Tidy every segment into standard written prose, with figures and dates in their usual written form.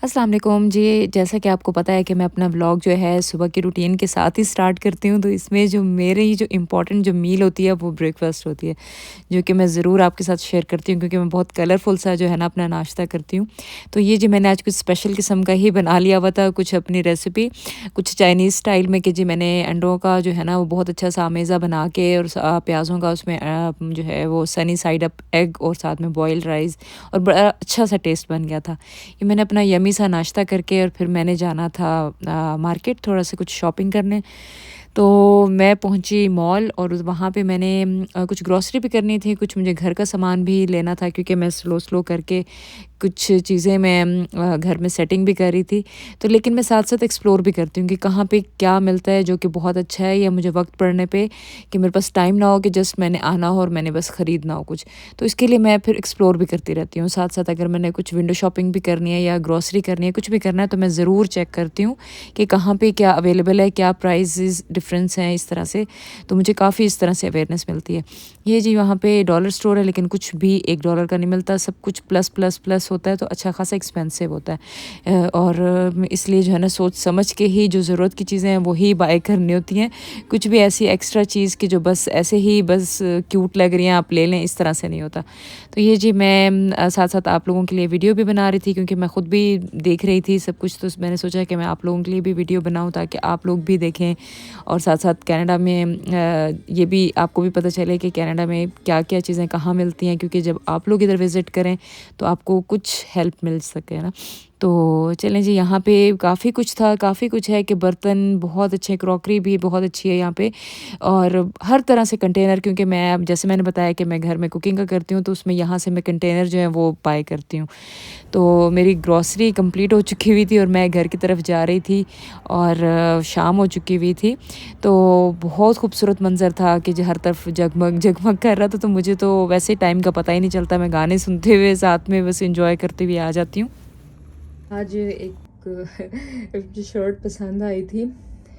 अस्सलाम वालेकुम जी। जैसा कि आपको पता है कि मैं अपना व्लॉग जो है सुबह की रूटीन के साथ ही स्टार्ट करती हूँ, तो इसमें जो मेरी जो इम्पोर्टेंट जो मील होती है वो ब्रेकफ़ास्ट होती है, जो कि मैं ज़रूर आपके साथ शेयर करती हूँ क्योंकि मैं बहुत कलरफुल सा जो है ना अपना नाश्ता करती हूँ। तो ये जी मैंने आज कुछ स्पेशल किस्म का ही बना लिया हुआ था, कुछ अपनी रेसिपी, कुछ चाइनीज़ स्टाइल में कि जी मैंने अंडों का जो है ना वो बहुत अच्छा सा अमेज़ा बना के और प्याज़ों का उसमें जो है वो सनी साइड अप एग और साथ में बॉइल्ड राइस और बड़ा अच्छा सा टेस्ट बन गया था। ये मैंने अपना यम्मी सा नाश्ता करके और फिर मैंने जाना था मार्केट थोड़ा-सा कुछ शॉपिंग करने। तो मैं पहुँची मॉल और वहाँ पे मैंने कुछ ग्रॉसरी भी करनी थी, कुछ मुझे घर का सामान भी लेना था क्योंकि मैं स्लो-स्लो करके कुछ चीज़ें मैं घर में सेटिंग भी कर रही थी। तो लेकिन मैं साथ-साथ एक्सप्लोर भी करती हूँ कि कहाँ पे क्या मिलता है जो कि बहुत अच्छा है या मुझे वक़्त पड़ने पे कि मेरे पास टाइम ना हो कि जस्ट मैंने आना हो और मैंने बस खरीदना हो कुछ। तो इसके लिए मैं फिर एक्सप्लोर भी करती रहती हूँ। साथ-साथ अगर मैंने कुछ विंडो शॉपिंग भी करनी है या ग्रॉसरी करनी है, कुछ भी करना है तो मैं ज़रूर चेक करती हूँ कि कहाँ पे क्या अवेलेबल है, क्या प्राइसेज़ डिफरेंस हैं इस तरह से। तो मुझे काफ़ी इस तरह से अवेयरनेस मिलती है। ये जी वहाँ पे डॉलर स्टोर है लेकिन कुछ भी $1 का नहीं मिलता, सब कुछ प्लस, प्लस, प्लस होता है तो अच्छा खासा एक्सपेंसिव होता है। और इसलिए जो है ना सोच समझ के ही जो ज़रूरत की चीज़ें हैं वो ही बाय करनी होती हैं। कुछ भी ऐसी एक्स्ट्रा चीज़ कि जो बस ऐसे ही बस क्यूट लग रही हैं आप ले लें, इस तरह से नहीं होता। तो ये जी मैं साथ-साथ आप लोगों के लिए वीडियो भी बना रही थी क्योंकि मैं खुद भी देख रही थी सब कुछ, तो मैंने सोचा कि मैं आप लोगों के लिए भी वीडियो बनाऊँ ताकि आप लोग भी देखें और साथ-साथ कनाडा में ये भी आपको भी पता चले कि कनाडा में क्या-क्या चीज़ें कहाँ मिलती हैं क्योंकि जब आप लोग इधर विज़िट करें तो आपको कुछ हेल्प मिल सके ना। तो चलें जी, यहाँ पे काफ़ी कुछ था, काफ़ी कुछ है कि बर्तन बहुत अच्छे, क्रॉकरी भी बहुत अच्छी है यहाँ पे और हर तरह से कंटेनर, क्योंकि मैं अब जैसे मैंने बताया कि मैं घर में कुकिंग का करती हूँ तो उसमें यहाँ से मैं कंटेनर जो है वो बाय करती हूँ। तो मेरी ग्रॉसरी कंप्लीट हो चुकी हुई थी और मैं घर की तरफ जा रही थी और शाम हो चुकी हुई थी। तो बहुत खूबसूरत मंज़र था कि जो हर तरफ जगमग जगमग कर रहा था, तो मुझे तो वैसे टाइम का पता ही नहीं चलता, मैं गाने सुनते हुए साथ में बस एंजॉय करते हुए आ जाती हूँ। आज एक मुझे शर्ट पसंद आई थी,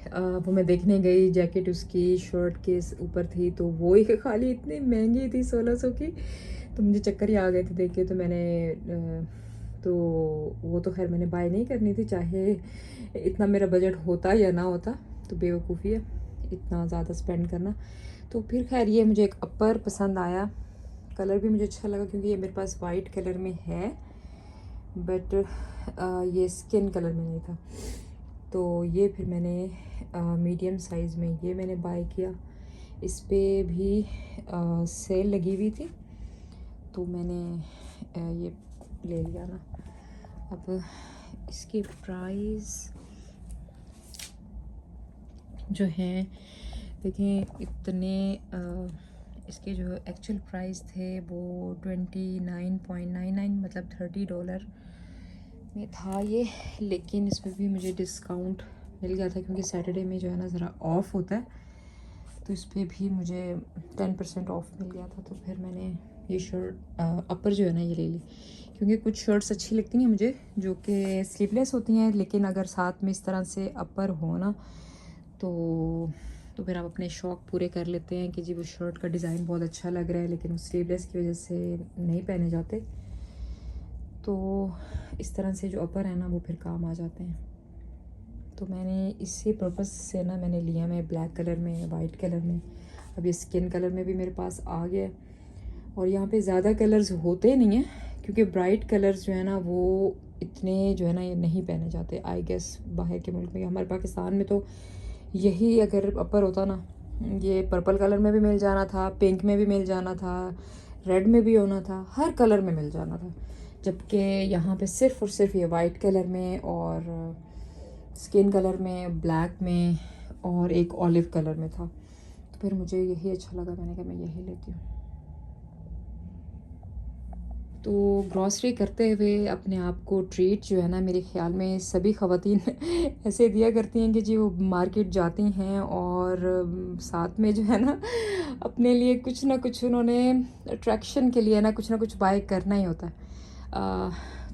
वो मैं देखने गई, जैकेट उसकी शर्ट के ऊपर थी तो वो ही खाली इतनी महंगी थी 1600 की, तो मुझे चक्कर ही आ गए थे देख के। तो मैंने तो वो तो खैर मैंने बाय नहीं करनी थी, चाहे इतना मेरा बजट होता या ना होता, तो बेवकूफ़ी है इतना ज़्यादा स्पेंड करना। तो फिर खैर ये मुझे एक अपर पसंद आया, कलर भी मुझे अच्छा लगा क्योंकि ये मेरे पास वाइट कलर में है बट ये स्किन कलर में नहीं था। तो ये फिर मैंने मीडियम साइज़ में ये मैंने बाय किया। इस पे भी सेल लगी हुई थी तो मैंने ये ले लिया ना। अब इसकी प्राइस जो है देखें, इतने इसके जो एक्चुअल प्राइस थे वो 29.99 मतलब $30 में था ये, लेकिन इसमें भी मुझे डिस्काउंट मिल गया था क्योंकि सैटरडे में जो है ना ज़रा ऑफ़ होता है, तो इस पर भी मुझे 10% ऑफ़ मिल गया था। तो फिर मैंने ये शर्ट अपर जो है ना ये ले ली क्योंकि कुछ शर्ट्स अच्छी लगती हैं मुझे जो कि स्लीवलेस होती हैं, लेकिन अगर साथ में इस तरह से अपर हो ना तो फिर आप अपने शौक़ पूरे कर लेते हैं कि जी वो शर्ट का डिज़ाइन बहुत अच्छा लग रहा है लेकिन वो स्लीवलेस की वजह से नहीं पहने जाते, तो इस तरह से जो अपर है ना वो फिर काम आ जाते हैं। तो मैंने इसी पर्पस से ना मैंने लिया, मैं ब्लैक कलर में, वाइट कलर में, अब ये स्किन कलर में भी मेरे पास आ गया। और यहाँ पे ज़्यादा कलर्स होते नहीं हैं क्योंकि ब्राइट कलर्स जो है ना वो इतने जो है ना ये नहीं पहने जाते आई गेस बाहर के मुल्क में। हमारे पाकिस्तान में तो यही अगर अपर होता ना, ये पर्पल कलर में भी मिल जाना था, पिंक में भी मिल जाना था, रेड में भी होना था, हर कलर में मिल जाना था, जबकि यहाँ पे सिर्फ़ और सिर्फ ये वाइट कलर में और स्किन कलर में, ब्लैक में और एक ऑलिव कलर में था। तो फिर मुझे यही अच्छा लगा, मैंने कहा मैं यही लेती हूँ। तो ग्रॉसरी करते हुए अपने आप को ट्रीट जो है ना, मेरे ख़्याल में सभी ख़वातीन ऐसे दिया करती हैं कि जी वो मार्केट जाती हैं और साथ में जो है ना अपने लिए कुछ ना कुछ उन्होंने अट्रैक्शन के लिए ना कुछ बाय करना ही होता है।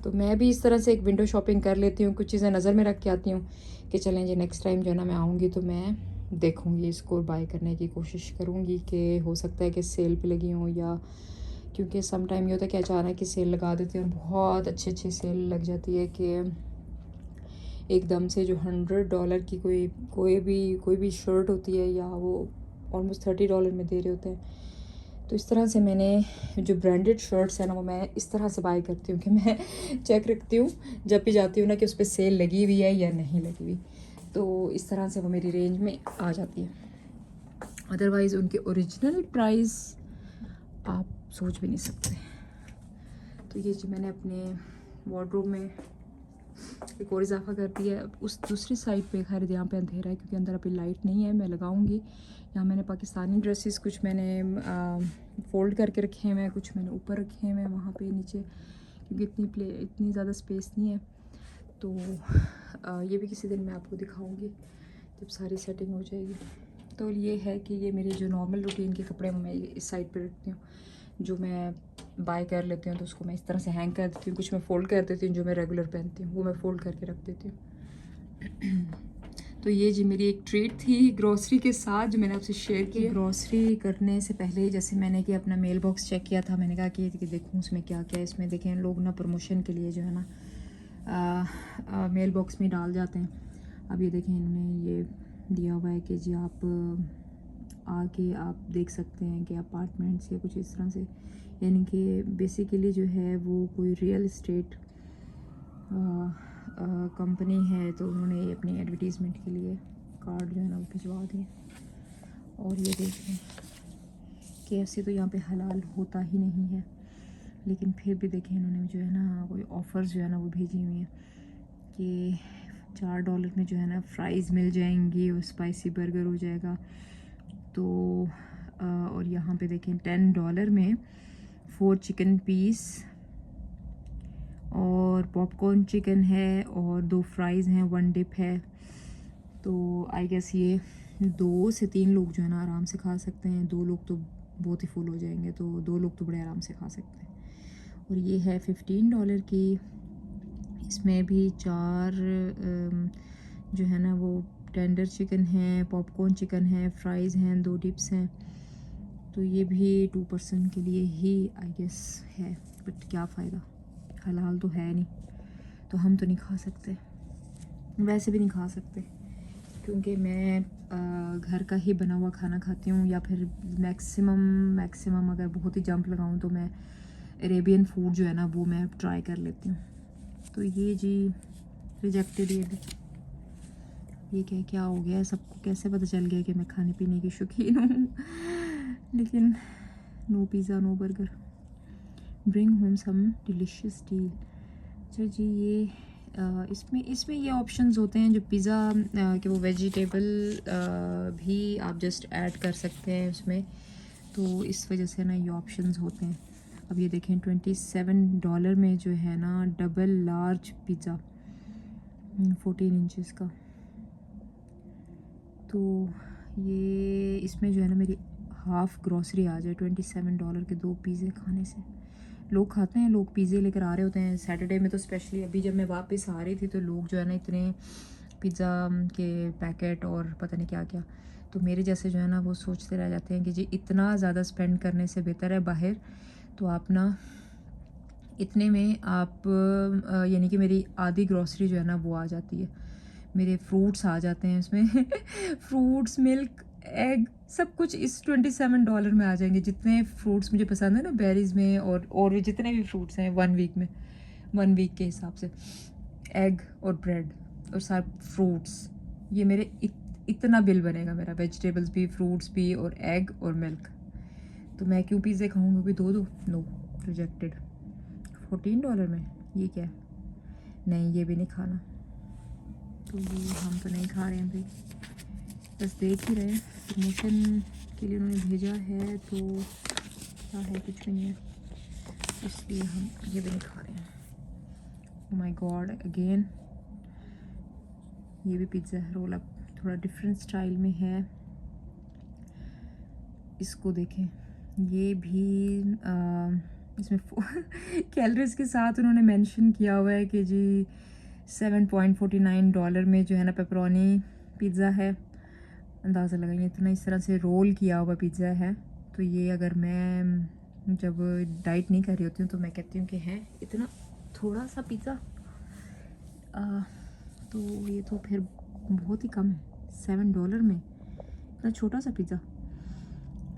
तो मैं भी इस तरह से एक विंडो शॉपिंग कर लेती हूँ, कुछ चीज़ें नज़र में रख के आती हूँ कि चलें जी नेक्स्ट टाइम जो है ना मैं आऊँगी तो मैं देखूँगी, इसको बाय करने की कोशिश करूँगी कि हो सकता है कि सेल पे लगी हों, या क्योंकि सम टाइम ये होता है कि अचानक ही सेल लगा देते हैं और बहुत अच्छी सेल लग जाती है कि एकदम से जो $100 की कोई भी शर्ट होती है या वो ऑलमोस्ट $30 में दे रहे होते हैं। तो इस तरह से मैंने जो ब्रांडेड शर्ट्स हैं ना वो मैं इस तरह से बाय करती हूँ कि मैं चेक रखती हूँ जब भी जाती हूँ ना कि उस पर सेल लगी हुई है या नहीं लगी हुई, तो इस तरह से वो मेरी रेंज में आ जाती है। अदरवाइज़ उनके ओरिजिनल प्राइस आप सोच भी नहीं सकते। तो ये जी मैंने अपने वार्डरोब में एक और इजाफा कर दिया है। उस दूसरी साइड पे खैर यहाँ पे अंधेरा है क्योंकि अंदर अभी लाइट नहीं है, मैं लगाऊंगी। यहाँ मैंने पाकिस्तानी ड्रेसेस कुछ मैंने फ़ोल्ड करके रखे हुए हैं, कुछ मैंने ऊपर रखे हुए हैं वहाँ पे नीचे, क्योंकि इतनी ज़्यादा स्पेस नहीं है। तो ये भी किसी दिन मैं आपको दिखाऊंगी जब सारी सेटिंग हो जाएगी। तो ये है कि ये मेरे जो नॉर्मल रूटीन के कपड़े मैं इस साइड पे रखती हूँ। जो मैं बाय कर लेती हूँ तो उसको मैं इस तरह से हैंग कर देती हूँ, कुछ मैं फ़ोल्ड कर देती हूँ, जो मैं रेगुलर पहनती हूँ वो मैं फ़ोल्ड करके रख देती हूँ। तो ये जी मेरी एक ट्रीट थी ग्रॉसरी के साथ जो मैंने आपसे शेयर की। ग्रॉसरी करने से पहले जैसे मैंने कि अपना मेल बॉक्स चेक किया था, मैंने कहा कि देखूँ उसमें क्या क्या है। इसमें देखें लोग ना प्रमोशन के लिए जो है ना मेल बॉक्स में डाल जाते हैं। अब ये देखें इन्होंने ये दिया हुआ है कि जी आप आके आप देख सकते हैं कि अपार्टमेंट्स या कुछ इस तरह से, यानी कि बेसिकली जो है वो कोई रियल इस्टेट कंपनी है। तो उन्होंने अपनी एडवर्टीज़मेंट के लिए कार्ड जो है ना वो भिजवा दिए। और ये देखें KFC तो यहाँ पे हलाल होता ही नहीं है, लेकिन फिर भी देखें इन्होंने जो है ना कोई ऑफ़र्स जो है ना वो भेजी हुई हैं कि $4 में जो है ना फ्राइज़ मिल जाएंगी और स्पाइसी बर्गर हो जाएगा। तो और यहाँ पे देखें $10 में 4 चिकन पीस और पॉपकॉर्न चिकन है और 2 फ्राइज़ हैं, 1 डिप है। तो आई गेस ये 2 से 3 लोग जो है ना आराम से खा सकते हैं। 2 लोग तो बहुत ही फुल हो जाएंगे, तो 2 लोग तो बड़े आराम से खा सकते हैं। और ये है $15 की, इसमें भी 4 जो है ना वो टेंडर चिकन है, पॉपकॉर्न चिकन है, फ्राइज़ हैं, 2 डिप्स हैं। तो ये भी 2 पर्सन के लिए ही आई गेस है, बट क्या फ़ायदा, हलाल तो है नहीं, तो हम तो नहीं खा सकते, वैसे भी नहीं खा सकते, क्योंकि मैं घर का ही बना हुआ खाना खाती हूँ, या फिर मैक्सिमम अगर बहुत ही जंप लगाऊँ तो मैं अरेबियन फूड जो है ना वो मैं ट्राई कर लेती हूँ। तो ये जी रिजेक्टेड। ये क्या हो गया, सबको कैसे पता चल गया कि मैं खाने पीने की शौकीन हूँ। लेकिन no pizza no burger, bring home some delicious deal. अच्छा जी ये इसमें ये ऑप्शंस होते हैं जो पिज़्ज़ा कि वो वेजिटेबल भी आप जस्ट ऐड कर सकते हैं उसमें, तो इस वजह से ना ये ऑप्शंस होते हैं। अब ये देखें $27 में जो है ना डबल लार्ज पिज़्ज़ा 14 इंचज़ का। तो ये इसमें जो है ना मेरी हाफ़ ग्रॉसरी आ जाए $27 के 2 पिज़्ज़े खाने से। लोग खाते हैं, लोग पिज़्ज़े लेकर आ रहे होते हैं सैटरडे में, तो स्पेशली अभी जब मैं वापस आ रही थी तो लोग जो है ना इतने पिज़्ज़ा के पैकेट और पता नहीं क्या क्या, तो मेरे जैसे जो है ना वो सोचते रह जाते हैं कि जी इतना ज़्यादा स्पेंड करने से बेहतर है बाहर, तो आप ना इतने में आप यानी कि मेरी आधी ग्रॉसरी जो है ना वो आ जाती है। मेरे फ्रूट्स आ जाते हैं उसमें फ्रूट्स, मिल्क, एग, सब कुछ इस $27 में आ जाएंगे। जितने फ्रूट्स मुझे पसंद है ना बेरीज़ में, और भी जितने भी फ्रूट्स हैं 1 वीक के हिसाब से, एग और ब्रेड और सारे फ्रूट्स, ये मेरे इतना बिल बनेगा मेरा, वेजिटेबल्स भी, फ्रूट्स भी, और एग और मिल्क। तो मैं क्यों पिज़्ज़े खाऊंगी, भी दो नो, रिजेक्टेड। $14 में ये क्या है, नहीं ये भी नहीं खाना, तो ये हम तो नहीं खा रहे हैं भाई, बस देख ही रहे हैं। प्रमोशन के लिए उन्होंने भेजा है तो क्या है, कुछ भी नहीं है, इसलिए हम ये भी नहीं खा रहे हैं। ओह माय गॉड, अगेन ये भी पिज़्ज़ा रोल अप, थोड़ा डिफरेंट स्टाइल में है। इसको देखें, ये भी इसमें कैलोरीज के साथ उन्होंने मेंशन किया हुआ है कि जी $7.49 में जो है ना पेपरोनी पिज़्ज़ा है। अंदाज़ा लगाइए इतना इस तरह से रोल किया हुआ पिज़्ज़ा है। तो ये अगर मैं जब डाइट नहीं कर रही होती हूँ तो मैं कहती हूँ कि है इतना थोड़ा सा पिज़्ज़ा तो ये तो फिर बहुत ही कम है, $7 में इतना छोटा सा पिज़्ज़ा।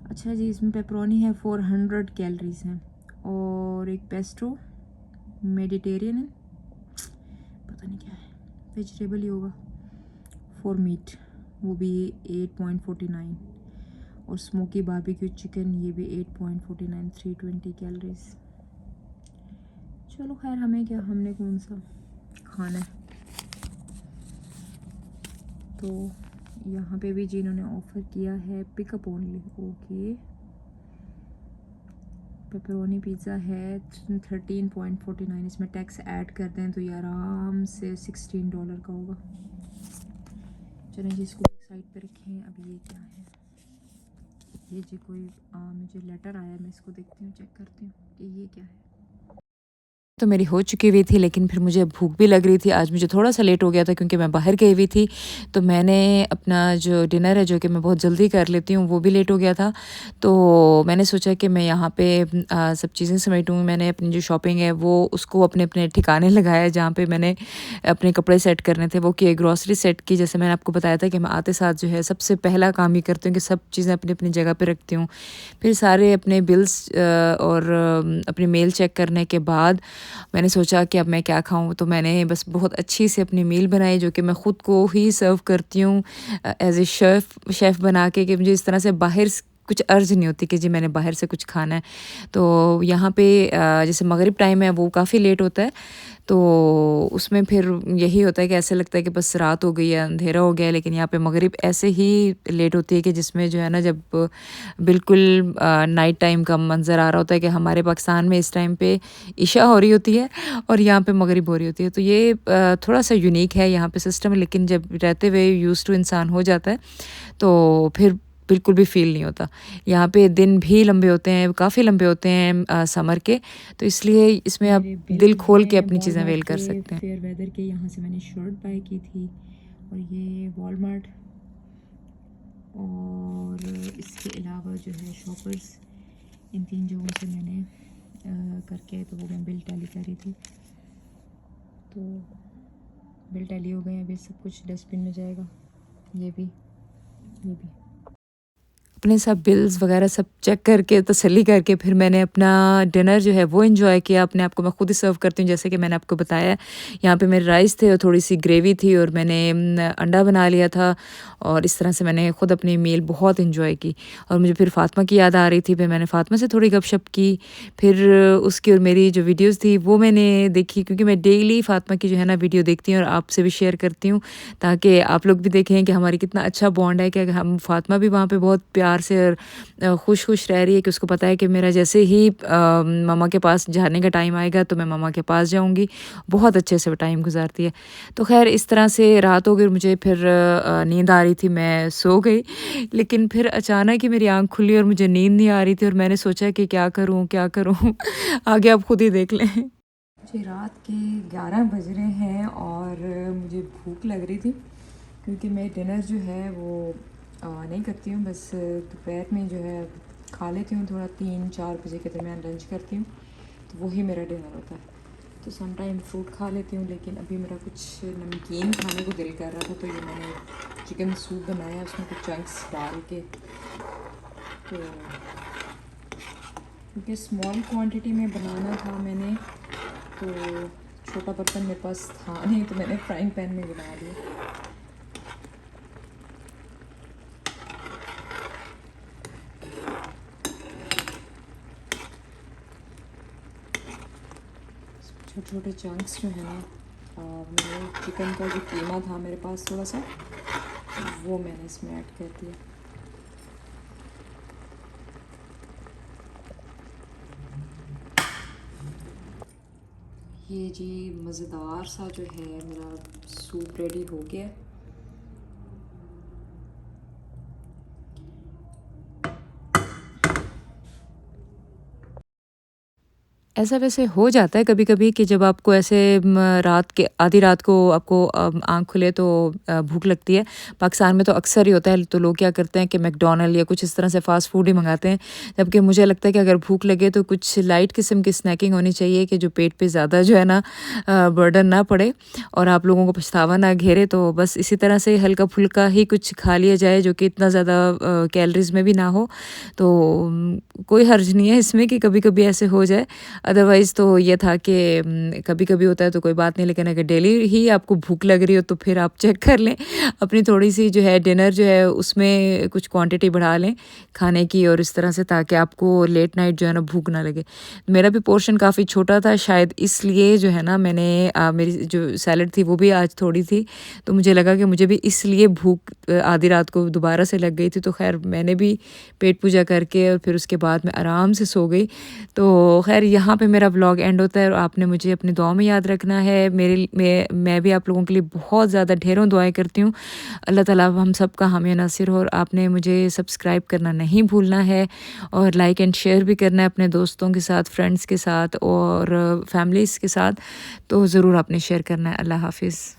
अच्छा जी, इसमें पेपरोनी है, 400 कैलोरीज हैं, और एक पेस्ट्रो मेडिटेरियन है, पता नहीं क्या है, वेजिटेबल ही होगा, 4 मीट वो भी 8.49, और स्मोकी बारबेक्यू चिकन ये भी 8.49, 320 कैलोरीज। चलो खैर, हमें क्या, हमने कौन सा खाना है। तो यहाँ पे भी जिन्होंने ऑफ़र किया है pickup only, okay, pepperoni pizza है 13.49, इसमें टैक्स ऐड कर दें तो ये आराम से $16 का होगा। चलें जी, इसको एक साइड पे रखें। अभी ये क्या है, ये जी कोई मुझे लेटर आया, मैं इसको देखती हूँ, चेक करती हूँ कि ये क्या है। तो मेरी हो चुकी हुई थी, लेकिन फिर मुझे भूख भी लग रही थी। आज मुझे थोड़ा-सा लेट हो गया था क्योंकि मैं बाहर गई हुई थी। तो मैंने अपना जो डिनर है, जो कि मैं बहुत जल्दी कर लेती हूँ, वो भी लेट हो गया था। तो मैंने सोचा कि मैं यहाँ पे सब चीज़ें समेटूँ। मैंने अपनी जो शॉपिंग है वो उसको अपने-अपने ठिकाने लगाया, जहाँ पे मैंने अपने कपड़े सेट करने थे वो किए, ग्रॉसरी सेट की। जैसे मैंने आपको बताया था कि मैं आते साथ जो है सबसे पहला काम ये करती हूँ कि सब चीज़ें अपनी-अपनी जगह पे रखती हूँ। फिर सारे अपने बिल्स और अपनी मेल चेक करने के बाद मैंने सोचा कि अब मैं क्या खाऊँ, तो मैंने बस बहुत अच्छी सी अपनी मील बनाई, जो कि मैं ख़ुद को ही सर्व करती हूँ एज़ ए शेफ़ बना के, कि मुझे इस तरह से बाहर कुछ अर्ज़ नहीं होती कि जी मैंने बाहर से कुछ खाना है। तो यहाँ पे जैसे मग़रिब टाइम है, वो काफ़ी लेट होता है, तो उसमें फिर यही होता है कि ऐसे लगता है कि बस रात हो गई है, अंधेरा हो गया है। लेकिन यहाँ पे मग़रिब ऐसे ही लेट होती है कि जिसमें जो है ना, जब बिल्कुल नाइट टाइम का मंज़र आ रहा होता है कि हमारे पाकिस्तान में इस टाइम पे इशा हो रही होती है और यहाँ पे मग़रिब हो रही होती है। तो ये थोड़ा-सा यूनिक है यहाँ पे सिस्टम, लेकिन जब रहते हुए यूज़्ड टू इंसान हो जाता है, तो फिर बिल्कुल भी फ़ील नहीं होता। यहाँ पे दिन भी लंबे होते हैं, काफ़ी लंबे होते हैं समर के, तो इसलिए इसमें आप दिल खोल के अपनी चीज़ें अवेल कर सकते हैं। फेयर वेदर के यहाँ से मैंने शर्ट बाय की थी, और ये वॉलमार्ट, और इसके अलावा जो है शॉपर्स, इन 3 जगहों से मैंने करके, तो वो मैं बिल टैली कर रही थी। तो बिल टैली हो गए, अभी सब कुछ डस्टबिन में जाएगा, ये भी, ये भी। अपने सब बिल्स वगैरह सब चेक करके तसल्ली करके फिर मैंने अपना डिनर जो है वो एंजॉय किया। अपने आप को मैं खुद ही सर्व करती हूँ, जैसे कि मैंने आपको बताया। यहाँ पे मेरे राइस थे और थोड़ी सी ग्रेवी थी, और मैंने अंडा बना लिया था, और इस तरह से मैंने खुद अपनी मील बहुत एंजॉय की। और मुझे फिर फ़ातिमा की याद आ रही थी, फिर मैंने फ़ातिमा से थोड़ी गपशप की। फिर उसकी और मेरी जो वीडियोज़ थी वो मैंने देखी, क्योंकि मैं डेली फ़ातिमा की जो है ना वीडियो देखती हूँ और आपसे भी शेयर करती हूँ, ताकि आप लोग भी देखें कि हमारी कितना अच्छा बॉन्ड है, कि हम फ़ातिमा भी वहाँ पे बहुत प्यार से और खुश रह रही है, कि उसको पता है कि मेरा जैसे ही मम्मा के पास जाने का टाइम आएगा तो मैं मम्मा के पास जाऊँगी। बहुत अच्छे से वो टाइम गुज़ारती है। तो ख़ैर इस तरह से रात हो गई, मुझे फिर नींद आ रही थी, मैं सो गई। लेकिन फिर अचानक ही मेरी आँख खुली और मुझे नींद नहीं आ रही थी, और मैंने सोचा कि क्या करूँ, क्या करूँ? आगे आप खुद ही देख लें। मुझे रात के 11 बज रहे हैं और मुझे भूख लग रही थी, क्योंकि मैं डिनर जो है वो नहीं करती हूँ, बस दोपहर में जो है खा लेती हूँ, थोड़ा 3-4 बजे के दरमियान लंच करती हूँ, तो वही मेरा डिनर होता है। तो सम टाइम फ्रूट खा लेती हूँ, लेकिन अभी मेरा कुछ नमकीन खाने को दिल कर रहा था, तो ये मैंने चिकन सूप बनाया, उसमें कुछ चंक्स डाल के। तो क्योंकि स्मॉल क्वांटिटी में बनाना था मैंने, तो छोटा बर्तन मेरे पास था नहीं, तो मैंने फ्राइंग पैन में बना लिया। छोटे छोटे चंक्स जो है ना, मैंने चिकन का जो कीमा था मेरे पास थोड़ा सा, वो मैंने इसमें ऐड कर दिया। ये जी मज़ेदार सा जो है मेरा सूप रेडी हो गया। ऐसा वैसे हो जाता है कभी-कभी कि जब आपको ऐसे रात के आधी रात को आपको आँख खुले तो भूख लगती है। पाकिस्तान में तो अक्सर ही होता है, तो लोग क्या करते हैं कि मैकडॉनल्ड या कुछ इस तरह से फ़ास्ट फ़ूड ही मँगाते हैं। जबकि मुझे लगता है कि अगर भूख लगे तो कुछ लाइट किस्म की स्नैकिंग होनी चाहिए कि जो पेट पे ज़्यादा जो है ना बर्डन ना पड़े और आप लोगों को पछतावा ना घेरे। तो बस इसी तरह से हल्का-फुल्का ही कुछ खा लिया जाए जो कि इतना ज़्यादा कैलोरीज़ में भी ना हो। तो कोई हर्ज नहीं है इसमें कि कभी-कभी ऐसे हो जाए। अदरवाइज़ तो ये था कि कभी-कभी होता है तो कोई बात नहीं, लेकिन अगर डेली ही आपको भूख लग रही हो तो फिर आप चेक कर लें अपनी थोड़ी-सी जो है डिनर जो है उसमें कुछ क्वांटिटी बढ़ा लें खाने की और इस तरह से, ताकि आपको लेट नाइट जो है ना भूख ना लगे। मेरा भी पोर्शन काफ़ी छोटा था, शायद इसलिए जो है ना मैंने मेरी जो सैलड थी वो भी आज थोड़ी थी, तो मुझे लगा कि मुझे भी इसलिए भूख आधी रात को दोबारा से लग गई थी। तो ख़ैर मैंने भी पेट पूजा करके और फिर उसके बाद मैं आराम से सो गई। तो ख़ैर यहाँ पे मेरा व्लॉग एंड होता है और आपने मुझे अपनी दुआ में याद रखना है। मैं भी आप लोगों के लिए बहुत ज़्यादा ढेरों दुआएँ करती हूँ। अल्लाह ताला हम सब का हामी नासिर हो, और आपने मुझे सब्सक्राइब करना नहीं भूलना है और लाइक एंड शेयर भी करना है अपने दोस्तों के साथ, फ्रेंड्स के साथ और फैमिलीज़ के साथ। तो ज़रूर आपने शेयर करना है। अल्लाह हाफ़िज़।